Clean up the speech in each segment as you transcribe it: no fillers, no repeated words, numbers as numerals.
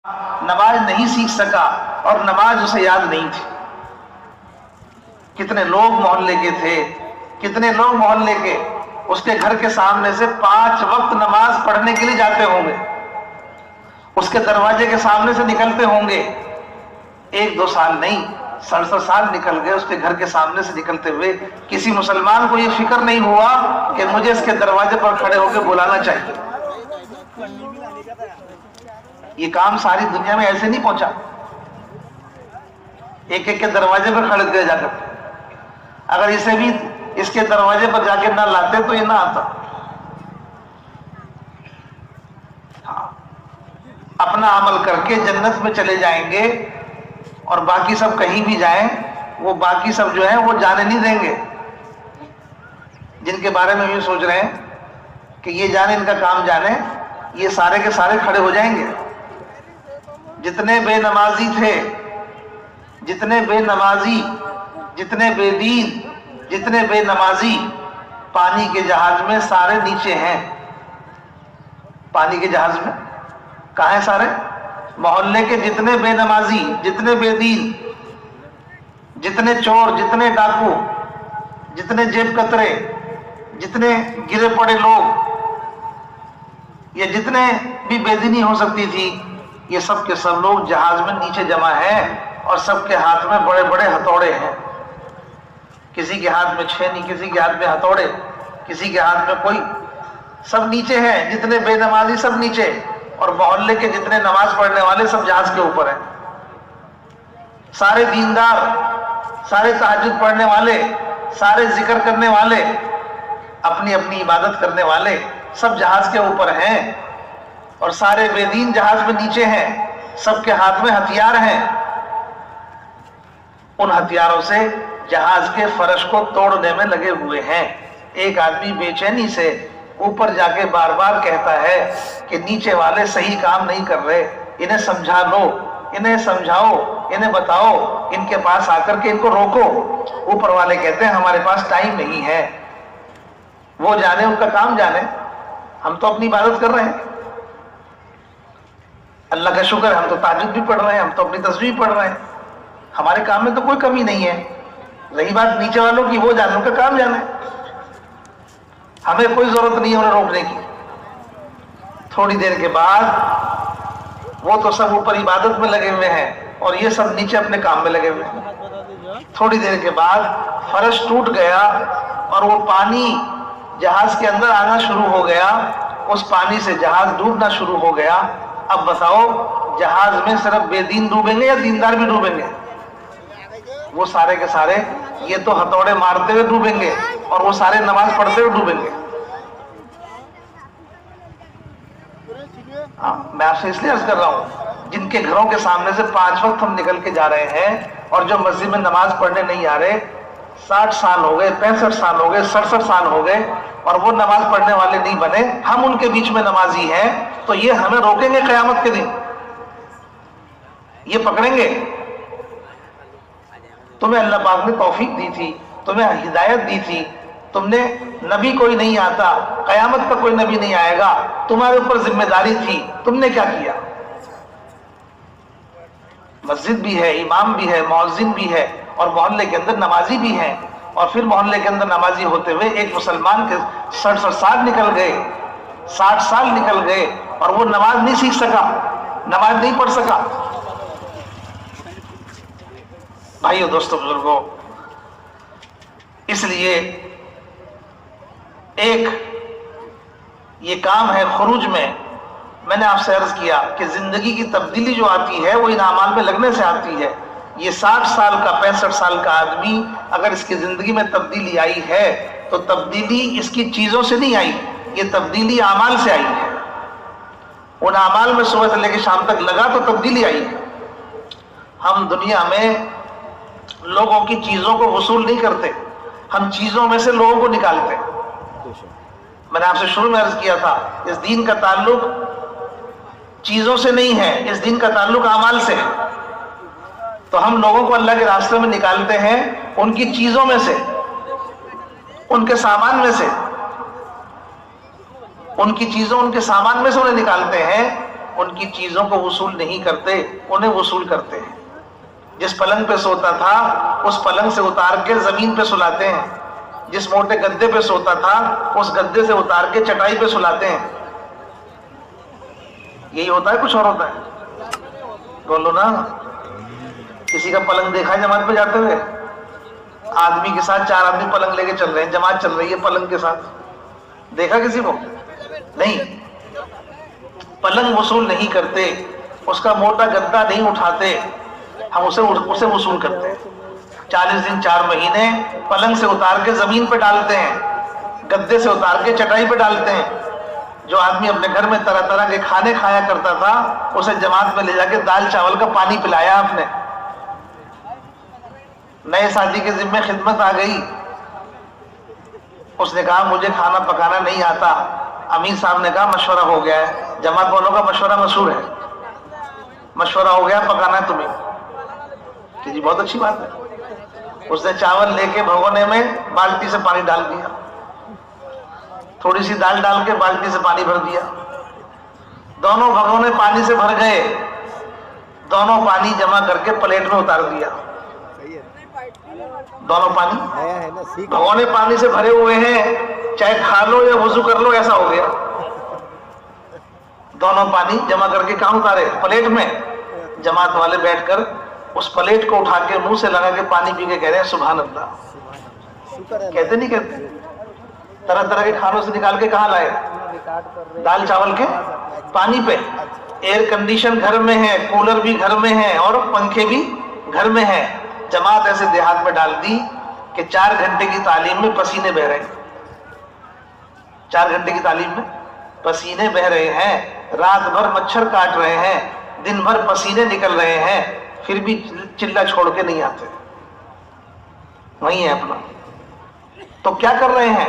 نماز نہیں سیکھ سکا اور نماز اسے یاد نہیں تھی. کتنے لوگ محلے کے تھے, کتنے لوگ محلے کے اس کے گھر کے سامنے سے 5 وقت نماز پڑھنے کے لیے جاتے ہوں گے, اس کے دروازے کے سامنے سے نکلتے ہوں گے. 1-2 سال نہیں, 67 سال نکل گئے اس کے گھر کے سامنے سے نکلتے ہوئے. کسی مسلمان کو یہ فکر نہیں ہوا کہ مجھے اس کے دروازے پر کھڑے ہو کے بلانا چاہیے. یہ کام ساری دنیا میں ایسے نہیں پہنچا, ایک ایک کے دروازے پر کھڑے ہوئے جا کر. اگر اسے بھی اس کے دروازے پر جا کے نہ لاتے تو یہ نہ آتا. اپنا عمل کر کے جنت میں چلے جائیں گے اور باقی سب کہیں بھی جائیں, وہ باقی سب جو ہیں وہ جانے نہیں دیں گے. جن کے بارے میں یہ سوچ رہے ہیں کہ یہ جانے, ان کا کام جانے, یہ سارے کے سارے کھڑے ہو جائیں گے. جتنے بے نمازی تھے, جتنے بے نمازی, جتنے بے دین, جتنے بے نمازی پانی کے جہاز میں سارے نیچے ہیں. پانی کے جہاز میں کہاں ہیں سارے؟ محلے کے جتنے بے نمازی, جتنے بے دین, جتنے چور, جتنے ڈاکو, جتنے جیب کترے, جتنے گرے پڑے لوگ, یا جتنے بھی بے دینی ہو سکتی تھی, یہ سب کے سب لوگ جہاز میں نیچے جمع ہیں اور سب کے ہاتھ میں بڑے بڑے ہتھوڑے ہیں. کسی کے ہاتھ میں چھینی, کسی کے ہاتھ میں ہتھوڑے, کسی کے ہاتھ میں کوئی, سب نیچے ہیں. جتنے بے نمازی سب نیچے, اور محلے کے جتنے نماز پڑھنے والے سب جہاز کے اوپر ہیں. سارے دیندار, سارے تہجد پڑھنے والے, سارے ذکر کرنے والے, اپنی اپنی عبادت کرنے والے سب جہاز کے اوپر ہیں, اور سارے بے دین جہاز میں نیچے ہیں. سب کے ہاتھ میں ہتھیار ہیں. ان ہتھیاروں سے جہاز کے فرش کو توڑنے میں لگے ہوئے ہیں. ایک آدمی بے چینی سے اوپر جا کے بار بار کہتا ہے کہ نیچے والے صحیح کام نہیں کر رہے, انہیں سمجھا لو, انہیں سمجھاؤ, انہیں بتاؤ, ان کے پاس آ کر کے ان کو روکو. اوپر والے کہتے ہیں ہمارے پاس ٹائم نہیں ہے. وہ جانے, ان کا کام جانے, ہم تو اپنی عبادت کر رہے ہیں. اللہ کا شکر, ہم تو تہجد بھی پڑھ رہے ہیں, ہم تو اپنی تسبیح پڑھ رہے ہیں, ہمارے کام میں تو کوئی کمی نہیں ہے. رہی بات نیچے والوں کی, وہ جانے, ان کا کام جانے, ہمیں کوئی ضرورت نہیں ہے انہیں روکنے کی. تھوڑی دیر کے بعد وہ تو سب اوپر عبادت میں لگے ہوئے ہیں اور یہ سب نیچے اپنے کام میں لگے ہوئے ہیں. تھوڑی دیر کے بعد فرش ٹوٹ گیا اور وہ پانی جہاز کے اندر آنا شروع ہو گیا. اس پانی سے جہاز ڈوبنا شروع ہو گیا. اب بتاؤ, جہاز میں صرف بے دین ڈوبیں گے یا دیندار بھی ڈوبیں گے؟ وہ سارے کے سارے, یہ تو ہتھوڑے مارتے ہوئے ڈوبیں گے اور وہ سارے نماز پڑھتے ہوئے ڈوبیں گے. میں آپ سے اس لیے عرض کر رہا ہوں, جن کے گھروں کے سامنے سے 5 وقت ہم نکل کے جا رہے ہیں اور جو مسجد میں نماز پڑھنے نہیں آ رہے, 60 سال ہو گئے, 65 سال ہو گئے, 67 سال ہو گئے, اور وہ نماز پڑھنے والے نہیں بنے, ہم ان کے بیچ میں نمازی ہیں, تو یہ ہمیں روکیں گے قیامت کے دن؟ یہ پکڑیں گے؟ تمہیں اللہ پاک نے توفیق دی تھی, تمہیں ہدایت دی تھی, تم نے, نبی کوئی نہیں آتا, قیامت کا کوئی نبی نہیں آئے گا, تمہارے اوپر ذمہ داری تھی, تم نے کیا کیا؟ مسجد بھی ہے, امام بھی ہے, مؤذن بھی ہے, اور محلے کے اندر نمازی بھی ہیں, اور پھر محلے کے اندر نمازی ہوتے ہوئے ایک مسلمان کے 67 سال نکل گئے, 60 سال نکل گئے, اور وہ نماز نہیں سیکھ سکا, نماز نہیں پڑھ سکا. بھائیو, دوستو, بزرگوں, اس لیے ایک یہ کام ہے خروج میں. میں نے آپ سے عرض کیا کہ زندگی کی تبدیلی جو آتی ہے وہ ان اعمال میں لگنے سے آتی ہے. یہ 60 سال کا, 65 سال کا آدمی اگر اس کی زندگی میں تبدیلی آئی ہے تو تبدیلی اس کی چیزوں سے نہیں آئی, یہ تبدیلی اعمال سے آئی ہے. ان اعمال میں صبح سے لے کے شام تک لگا تو تبدیلی آئی ہے. ہم دنیا میں لوگوں کی چیزوں کو وصول نہیں کرتے, ہم چیزوں میں سے لوگوں کو نکالتے. میں نے آپ سے شروع میں عرض کیا تھا, اس دین کا تعلق چیزوں سے نہیں ہے, اس دین کا تعلق اعمال سے ہے. تو ہم لوگوں کو اللہ کے راستے میں نکالتے ہیں ان کی چیزوں میں سے, ان کے سامان میں سے, ان کی چیزوں, ان کے سامان میں سے انہیں نکالتے ہیں ان کی چیزوں کو وصول نہیں کرتے، انہیں وصول کرتے ہیں۔ جس پلنگ پہ سوتا تھا اس پلنگ سے اتار کے زمین پہ سلاتے ہیں، جس موٹے گدے پہ سوتا تھا اس گدے سے اتار کے چٹائی پہ سلاتے ہیں۔ یہی ہوتا ہے، کچھ اور ہوتا ہے؟ بولو نا، کسی کا پلنگ دیکھا ہے جماعت پہ جاتے ہوئے؟ آدمی کے ساتھ 4 آدمی پلنگ لے کے چل رہے ہیں، جماعت چل رہی ہے پلنگ کے ساتھ، دیکھا کسی کو؟ نہیں۔ پلنگ وصول نہیں کرتے، اس کا موٹا گدا نہیں اٹھاتے، ہم اسے وصول کرتے ہیں۔ 40 دن 4 مہینے پلنگ سے اتار کے زمین پہ ڈالتے ہیں، گدے سے اتار کے چٹائی پہ ڈالتے ہیں۔ جو آدمی اپنے گھر میں طرح طرح کے کھانے کھایا کرتا تھا اسے جماعت میں لے جا کے دال چاول کا پانی پلایا آپ نے۔ نئے ساتھی کے ذمہ خدمت آ گئی، اس نے کہا مجھے کھانا پکانا نہیں آتا، امیر صاحب نے کہا مشورہ ہو گیا ہے، جماعت والوں کا مشورہ مشہور ہے، مشورہ ہو گیا پکانا ہے تمہیں، کہ جی بہت اچھی بات ہے۔ اس نے چاول لے کے بھگونے میں بالٹی سے پانی ڈال دیا، تھوڑی سی دال ڈال کے بالٹی سے پانی بھر دیا، دونوں بھگونے پانی سے بھر گئے، دونوں پانی جمع کر کے پلیٹ میں اتار دیا۔ دونوں پانی بھگونے پانی سے بھرے ہوئے ہیں، چاہے کھا لو یا وضو کر لو، ایسا ہو گیا۔ دونوں پانی جمع کر کے کہاں اتارے؟ پلیٹ میں۔ جماعت والے بیٹھ کر اس پلیٹ کو اٹھا کے منہ سے لگا کے پانی پی کے کہہ رہے ہیں سبحان اللہ۔ کہتے نہیں کہتے؟ طرح طرح کے کھانوں سے نکال کے کہاں لائے؟ دال چاول کے پانی پہ۔ ایئر کنڈیشن گھر میں ہے، کولر بھی گھر میں ہے اور پنکھے بھی گھر میں ہیں۔ جماعت ایسے دیہات میں ڈال دی کہ 4 گھنٹے کی تعلیم میں پسینے بہ رہے ہیں، 4 گھنٹے کی تعلیم میں پسینے بہ رہے ہیں، رات بھر مچھر کاٹ رہے ہیں، دن بھر پسینے نکل رہے ہیں، پھر بھی چلہ چھوڑ کے نہیں آتے، وہی ہے اپنا۔ تو کیا کر رہے ہیں؟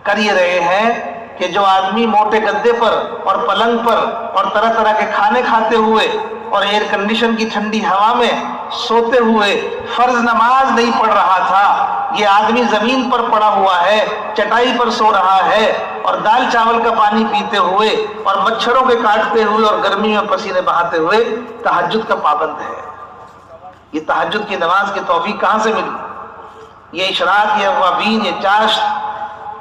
کر یہ رہے ہیں کہ جو آدمی موٹے گدے پر اور پلنگ پر اور طرح طرح کے کھانے کھاتے ہوئے اور ایئر کنڈیشن کی ٹھنڈی ہوا میں سوتے ہوئے فرض نماز نہیں پڑھ رہا تھا، یہ آدمی زمین پر پڑا ہوا ہے، چٹائی پر سو رہا ہے اور دال چاول کا پانی پیتے ہوئے اور مچھروں کے کاٹتے ہوئے اور گرمی میں پسینے بہاتے ہوئے تہجد کا پابند ہے۔ یہ تہجد کی نماز کی توفیق کہاں سے ملی؟ یہ اشراق، یہ اوابین، یہ چاشت،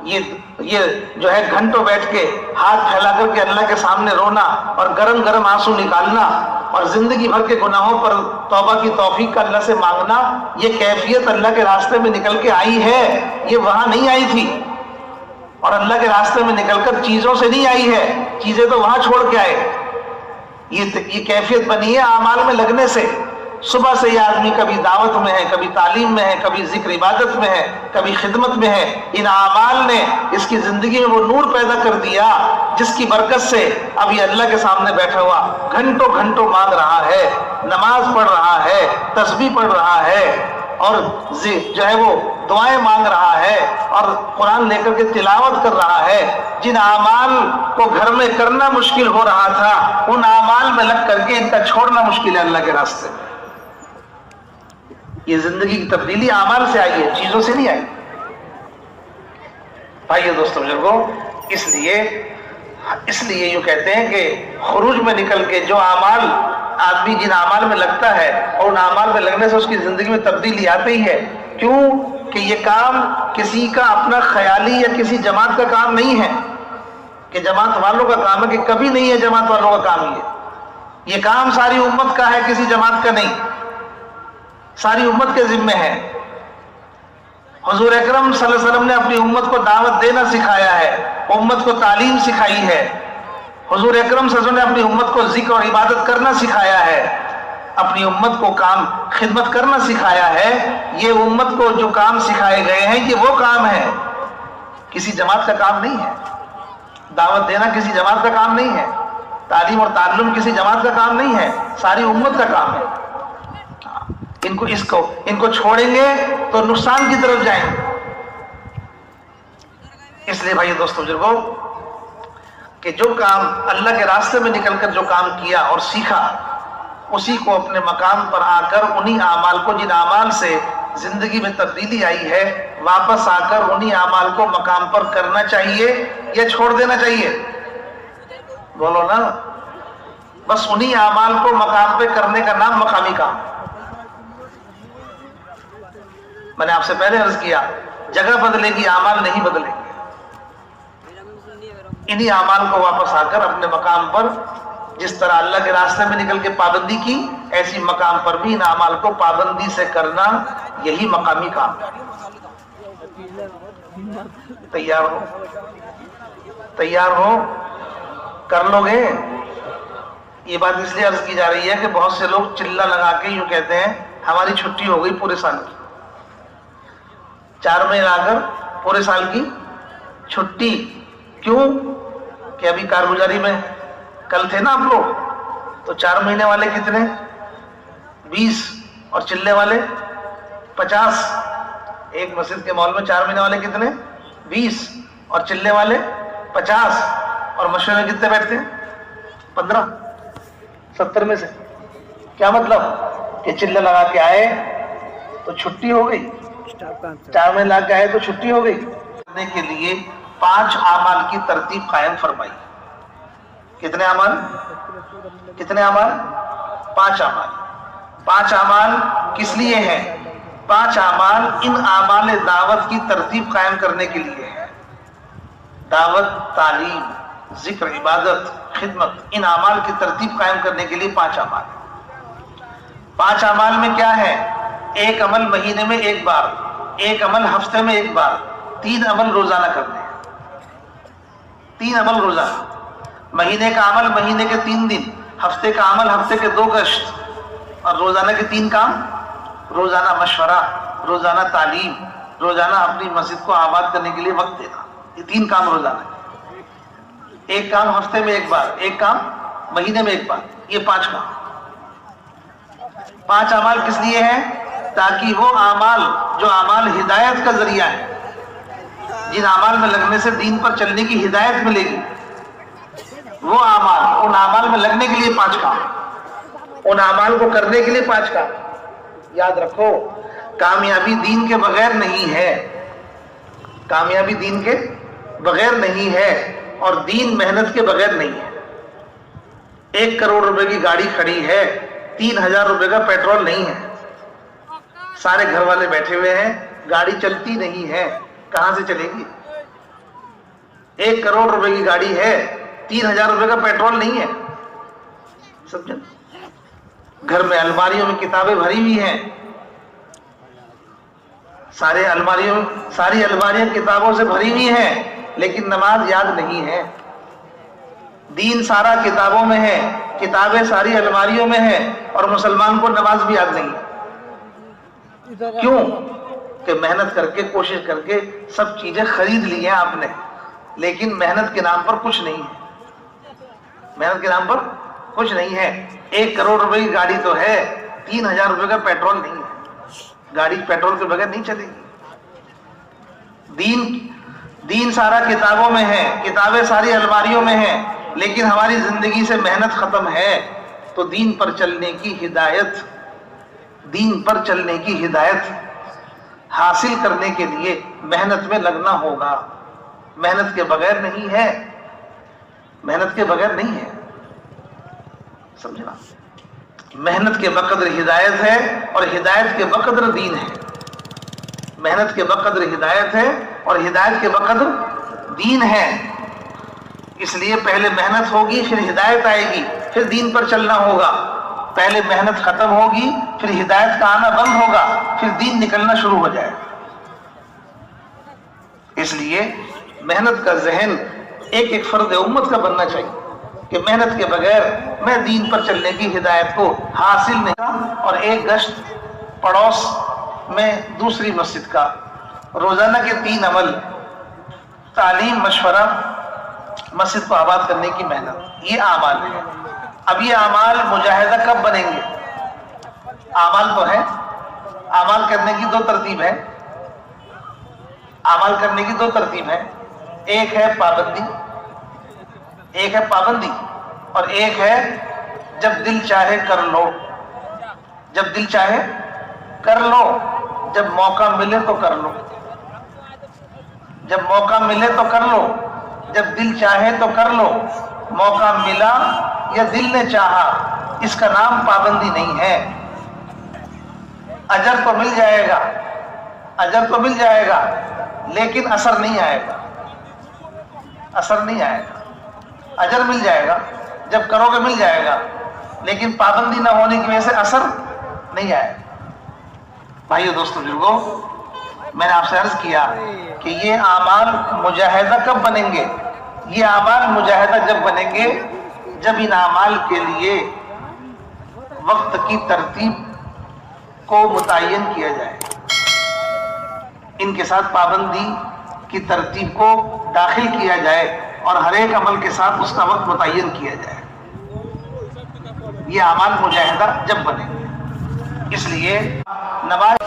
یہ جو ہے گھنٹوں بیٹھ کے ہاتھ پھیلا کر کے اللہ کے سامنے رونا اور گرم گرم آنسو نکالنا اور زندگی بھر کے گناہوں پر توبہ کی توفیق کا اللہ سے مانگنا، یہ کیفیت اللہ کے راستے میں نکل کے آئی ہے، یہ وہاں نہیں آئی تھی۔ اور اللہ کے راستے میں نکل کر چیزوں سے نہیں آئی ہے، چیزیں تو وہاں چھوڑ کے آئے۔ یہ کیفیت بنی ہے اعمال میں لگنے سے۔ صبح سے یہ آدمی کبھی دعوت میں ہے، کبھی تعلیم میں ہے، کبھی ذکر عبادت میں ہے، کبھی خدمت میں ہے۔ ان اعمال نے اس کی زندگی میں وہ نور پیدا کر دیا جس کی برکت سے اب یہ اللہ کے سامنے بیٹھا ہوا گھنٹوں گھنٹوں مانگ رہا ہے، نماز پڑھ رہا ہے، تسبیح پڑھ رہا ہے اور جو ہے وہ دعائیں مانگ رہا ہے اور قرآن لے کر کے تلاوت کر رہا ہے۔ جن اعمال کو گھر میں کرنا مشکل ہو رہا تھا ان اعمال میں لگ کر کے ان کا چھوڑنا مشکل ہے اللہ کے راستے میں۔ یہ زندگی کی تبدیلی اعمال سے آئی ہے، چیزوں سے نہیں آئی۔ بھائیو دوستو بزرگوں، اس لیے یوں کہتے ہیں کہ خروج میں نکل کے جو اعمال آدمی جن اعمال میں لگتا ہے اور ان اعمال میں لگنے سے اس کی زندگی میں تبدیلی آتی ہی ہے۔ کیوں کہ یہ کام کسی کا اپنا خیالی یا کسی جماعت کا کام نہیں ہے کہ جماعت والوں کا کام ہے، کہ کبھی نہیں ہے جماعت والوں کا کام یہ کام ساری امت کا ہے، کسی جماعت کا نہیں، ساری امت کے ذمہ ہے۔ حضور اکرم صلی اللہ علیہ وسلم نے اپنی امت کو دعوت دینا سکھایا ہے، امت کو تعلیم سکھائی ہے۔ حضور اکرم صلی اللہ علیہ وسلم نے اپنی امت کو ذکر اور عبادت کرنا سکھایا ہے، اپنی امت کو کام خدمت کرنا سکھایا ہے۔ یہ امت کو جو کام سکھائے گئے ہیں یہ وہ کام ہے، کسی جماعت کا کام نہیں ہے۔ دعوت دینا کسی جماعت کا کام نہیں ہے، تعلیم اور تعلم کسی جماعت کا کام نہیں ہے، ساری امت کا کام ہے۔ ان کو چھوڑیں گے تو نقصان کی طرف جائیں گے۔ اس لیے بھائی دوستو بزرگوں کہ جو کام اللہ کے راستے میں نکل کر جو کام کیا اور سیکھا، اسی کو اپنے مقام پر آ کر انہی اعمال کو، جن اعمال سے زندگی میں تبدیلی آئی ہے، واپس آ کر انہی اعمال کو مقام پر کرنا چاہیے یا چھوڑ دینا چاہیے؟ بولو نا، بس انہی اعمال کو مقام پہ کرنے کا نام مقامی کام ہے۔ میں نے آپ سے پہلے عرض کیا، جگہ بدلے گی، اعمال نہیں بدلیں گے۔ انہی اعمال کو واپس آ کر اپنے مقام پر، جس طرح اللہ کے راستے میں نکل کے پابندی کی، ایسی مقام پر بھی ان اعمال کو پابندی سے کرنا، یہی مقامی کام ہے۔ تیار ہو؟ تیار ہو؟ کر لو گے؟ یہ بات اس لیے عرض کی جا رہی ہے کہ بہت سے لوگ چلہ لگا کے یوں کہتے ہیں ہماری چھٹی ہو گئی پورے سال کی، 4 مہینے لا کر پورے سال کی چھٹی۔ کیوں؟ کہ ابھی کارگزاری میں کل تھے نا آپ لوگ، تو 4 مہینے والے کتنے؟ 20، اور چلے والے 50۔ ایک مسجد کے مال میں 4 مہینے والے کتنے؟ 20، اور چلے والے 50، اور مشورے میں کتنے بیٹھتے ہیں؟ 15، 70 میں سے۔ کیا مطلب؟ کہ چلے لگا کے آئے تو چھٹی ہو گئی، 4 مہینے لگا کے آئے تو چھٹی ہو گئی۔ کرنے کے لیے 5 اعمال کی ترتیب قائم فرمائی۔ کتنے اعمال؟ کتنے اعمال؟ 5 اعمال۔ 5 اعمال کس لیے ہیں؟ 5 اعمال ان اعمال دعوت کی ترتیب قائم کرنے کے لیے ہے۔ دعوت، تعلیم، ذکر، عبادت، خدمت، ان اعمال کی ترتیب قائم کرنے کے لیے 5 اعمال۔ 5 اعمال میں کیا ہے؟ 1 عمل مہینے میں 1 بار، 1 عمل ہفتے میں 1 بار، 3 عمل روزانہ کرنے ہیں۔ 3 عمل روزانہ۔ مہینے کا عمل مہینے کے 3 دن، ہفتے کا عمل ہفتے کے 2 گشت، اور روزانہ کے 3 کام۔ روزانہ مشورہ، روزانہ تعلیم، روزانہ اپنی مسجد کو آباد کرنے کے لیے وقت دینا، یہ 3 کام روزانہ ہے۔ 1 کام ہفتے میں 1 بار، 1 کام مہینے میں 1 بار، یہ 5 کام۔ 5 اعمال کس لیے ہیں؟ تاکہ وہ اعمال جو اعمال ہدایت کا ذریعہ ہے، جن اعمال میں لگنے سے دین پر چلنے کی ہدایت ملے گی، وہ اعمال، ان اعمال میں لگنے کے لیے 5 کام، ان اعمال کو کرنے کے لیے 5 کام۔ یاد رکھو، کامیابی دین کے بغیر نہیں ہے، کامیابی دین کے بغیر نہیں ہے، اور دین محنت کے بغیر نہیں ہے۔ 1 کروڑ روپے کی گاڑی کھڑی ہے، 3000 روپے کا پیٹرول نہیں ہے، سارے گھر والے بیٹھے ہوئے ہیں، گاڑی چلتی نہیں ہے، کہاں سے چلے گی؟ 1 کروڑ روپے کی گاڑی ہے، 3000 روپے کا پیٹرول نہیں ہے، سمجھا؟ گھر میں الماریوں میں کتابیں بھری ہوئی ہیں، ساری الماریاں کتابوں سے بھری ہوئی ہیں، لیکن نماز یاد نہیں ہے۔ دین سارا کتابوں میں ہے، کتابیں ساری الماریوں میں ہیں، اور مسلمان کو نماز بھی یاد نہیں ہے۔ کیوں؟ کہ محنت کر کے، کوشش کر کے سب چیزیں خرید لی ہیں آپ نے، لیکن محنت کے نام پر کچھ نہیں ہے، محنت کے نام پر کچھ نہیں ہے۔ 1 کروڑ روپے کی گاڑی تو ہے، 3000 روپے کا پیٹرول نہیں ہے، گاڑی پیٹرول کے بغیر نہیں چلے گی۔ دین سارا کتابوں میں ہے، کتابیں ساری الماریوں میں ہیں، لیکن ہماری زندگی سے محنت ختم ہے، تو دین پر چلنے کی ہدایت حاصل کرنے کے لیے محنت میں لگنا ہوگا، محنت کے بغیر نہیں ہے، محنت کے بغیر نہیں ہے، سمجھنا؟ محنت کے بقدر ہدایت ہے، اور ہدایت کے بقدر دین ہے۔ محنت کے بقدر ہدایت ہے، اور ہدایت کے بقدر دین ہے۔ اس لیے پہلے محنت ہوگی، پھر ہدایت آئے گی، پھر دین پر چلنا ہوگا۔ پہلے محنت ختم ہوگی، پھر ہدایت کا آنا بند ہوگا، پھر دین نکلنا شروع ہو جائے۔ اس لیے محنت کا ذہن ایک فرد امت کا بننا چاہیے کہ محنت کے بغیر میں دین پر چلنے کی ہدایت کو حاصل نہیں۔ اور 1 گشت پڑوس میں دوسری مسجد کا، روزانہ کے 3 عمل، تعلیم، مشورہ، مسجد کو آباد کرنے کی محنت، یہ اعمال ہیں۔ اب یہ اعمال مجاہدہ کب بنیں گے؟ اعمال تو ہے، اعمال کرنے کی 2 ترتیب ہے، اعمال کرنے کی 2 ترتیب ہے، ایک ہے پابندی، اور ایک ہے جب دل چاہے کر لو، جب دل چاہے کر لو، جب موقع ملے تو کر لو، جب موقع ملے تو کر لو، جب دل چاہے تو کر لو، موقع ملا یا دل نے چاہا، اس کا نام پابندی نہیں ہے۔ اجر تو مل جائے گا، اجر تو مل جائے گا، لیکن اثر نہیں آئے گا، اثر نہیں آئے گا۔ اجر مل جائے گا، جب کرو گے مل جائے گا، لیکن پابندی نہ ہونے کی وجہ سے اثر نہیں آئے گا۔ بھائیو دوستو بزرگوں، میں نے آپ سے عرض کیا کہ یہ اعمال مجاہدہ کب بنیں گے؟ یہ اعمال مجاہدہ جب بنیں گے جب ان اعمال کے لیے وقت کی ترتیب کو متعین کیا جائے، ان کے ساتھ پابندی کی ترتیب کو داخل کیا جائے اور ہر ایک عمل کے ساتھ اس کا وقت متعین کیا جائے۔ یہ اعمال مجاہدہ جب بنے گے، اس لیے نماز